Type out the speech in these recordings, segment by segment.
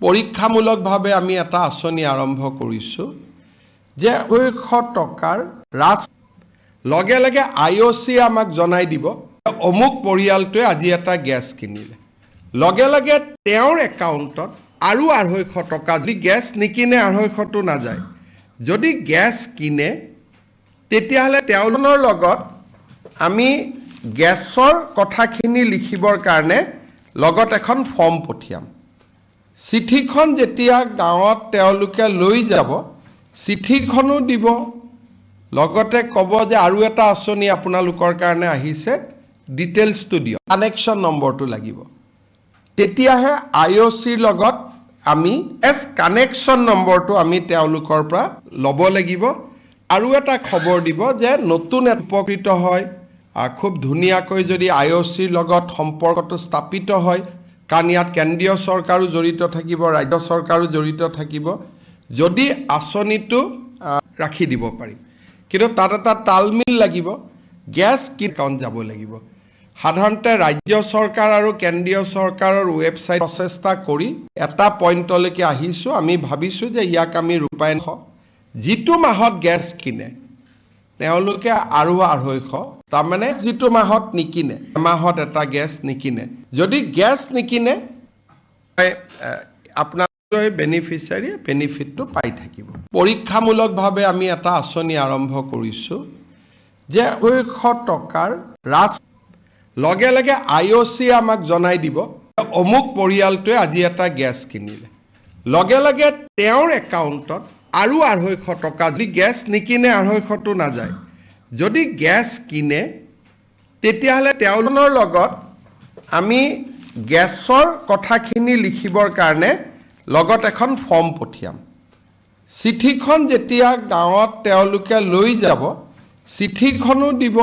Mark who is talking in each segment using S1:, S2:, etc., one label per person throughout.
S1: পৰীক্ষামূলকভাৱে আমি এটা আঁচনি আৰম্ভ কৰিছোঁ যে 200 টকাৰ ৰাজ লগে লগে IOC আমাক জনাই দিব অমুক পৰিয়ালটোৱে আজি এটা গেছ কিনিলে লগে লগে তেওঁৰ একাউণ্টত আৰু 250 টকা যদি গেছ নিকিনে 250টো নাযায় যদি গেছ কিনে তেতিয়াহ'লে তেওঁলোকৰ লগত আমি গেছৰ কথাখিনি লিখিবৰ কাৰণে লগত এখন ফৰ্ম পঠিয়াম চিঠিখন যেতিয়া গাঁৱত তেওঁলোকে লৈ যাব চিঠিখনো দিব লগতে ক'ব যে আৰু এটা আঁচনি আপোনালোকৰ কাৰণে আহিছে ডিটেইলছটো দিয়ক কানেকশ্যন নম্বৰটো লাগিব তেতিয়াহে IOCৰ লগত আমি কানেকশ্যন নম্বৰটো আমি তেওঁলোকৰ পৰা ল'ব লাগিব আৰু এটা খবৰ দিব যে নতুন উপকৃত হয় খুব ধুনীয়াকৈ যদি IOCৰ লগত সম্পৰ্কটো স্থাপিত হয় কাৰণ ইয়াত কেন্দ্ৰীয় চৰকাৰো জড়িত থাকিব ৰাজ্য চৰকাৰো জড়িত থাকিব যদি আঁচনিটো ৰাখি দিব পাৰিম কিন্তু তাত এটা তালমিল লাগিব গ্যাস কি একাউণ্ট যাব লাগিব সাধাৰণতে ৰাজ্য চৰকাৰ আৰু কেন্দ্ৰীয় চৰকাৰৰ ৱেবছাইট প্ৰচেষ্টা কৰি এটা পইণ্টলৈকে আহিছোঁ আমি ভাবিছোঁ যে ইয়াক আমি ৰূপায়ণ যিটো মাহত গ্যাস কিনে তেওঁলোকে আৰু 250 তাৰমানে যিটো মাহত নিকিনে মাহত এটা গ্যাস নিকিনে যদি গ্যাস নিকিনে আপোনাৰ বেনিফিচিয়াৰী বেনিফিটটো পাই থাকিব পৰীক্ষামূলকভাৱে আমি এটা আঁচনি আৰম্ভ কৰিছোঁ যে 200 টকাৰ ৰাজ লগে লগে IOC আমাক জনাই দিব অমুক পৰিয়ালটোৱে আজি এটা গ্যাস কিনিলে লগে লগে তেওঁৰ একাউণ্টত আৰু 250 টকা যদি গ্যাস নিকিনে 250টো নাযায় যদি গ্যাস কিনে তেতিয়াহ'লে তেওঁলোকৰ লগত আমি গ্যাছৰ কথাখিনি লিখিবৰ কাৰণে লগত এখন ফৰ্ম পঠিয়াম চিঠিখন যেতিয়া গাঁৱত তেওঁলোকে লৈ যাব চিঠিখনো দিব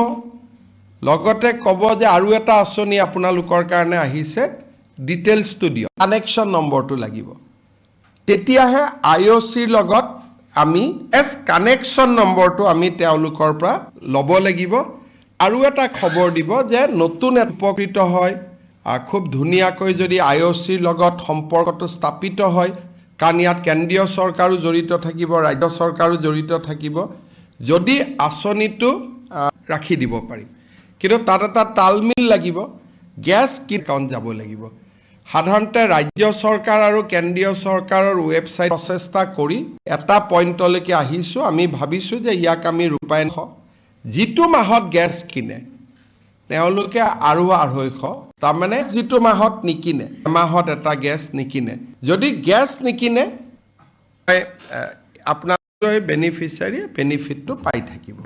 S1: লগতে ক'ব যে আৰু এটা আঁচনি আপোনালোকৰ কাৰণে আহিছে ডিটেইলছটো দিয়ক কানেকশ্যন নম্বৰটো লাগিব তেতিয়াহে IOCৰ লগত আমি কানেকশ্যন নম্বৰটো আমি তেওঁলোকৰ পৰা ল'ব লাগিব আৰু এটা খবৰ দিব যে নতুন উপকৃত হয় খুব ধুনীয়াকৈ যদি IOCৰ লগত সম্পৰ্কটো স্থাপিত হয় কাৰণ ইয়াত কেন্দ্ৰীয় চৰকাৰো জড়িত থাকিব ৰাজ্য চৰকাৰো জড়িত থাকিব যদি আঁচনিটো ৰাখি দিব পাৰিম কিন্তু তাত এটা তালমিল লাগিব গ্যাস কি একাউণ্ট যাব লাগিব সাধাৰণতে ৰাজ্য চৰকাৰ আৰু কেন্দ্ৰীয় চৰকাৰৰ ৱেবছাইট প্ৰচেষ্টা কৰি এটা পইণ্টলৈকে আহিছোঁ আমি ভাবিছোঁ যে ইয়াক আমি ৰূপায়ণ যিটো মাহত গ্যাস কিনে তেওঁলোকে আৰু 250 তাৰমানে যিটো মাহত নিকিনে মাহত এটা গ্যাস নিকিনে যদি গ্যাস নিকিনে আপোনাৰ বেনিফিচিয়াৰী বেনিফিটটো পাই থাকিব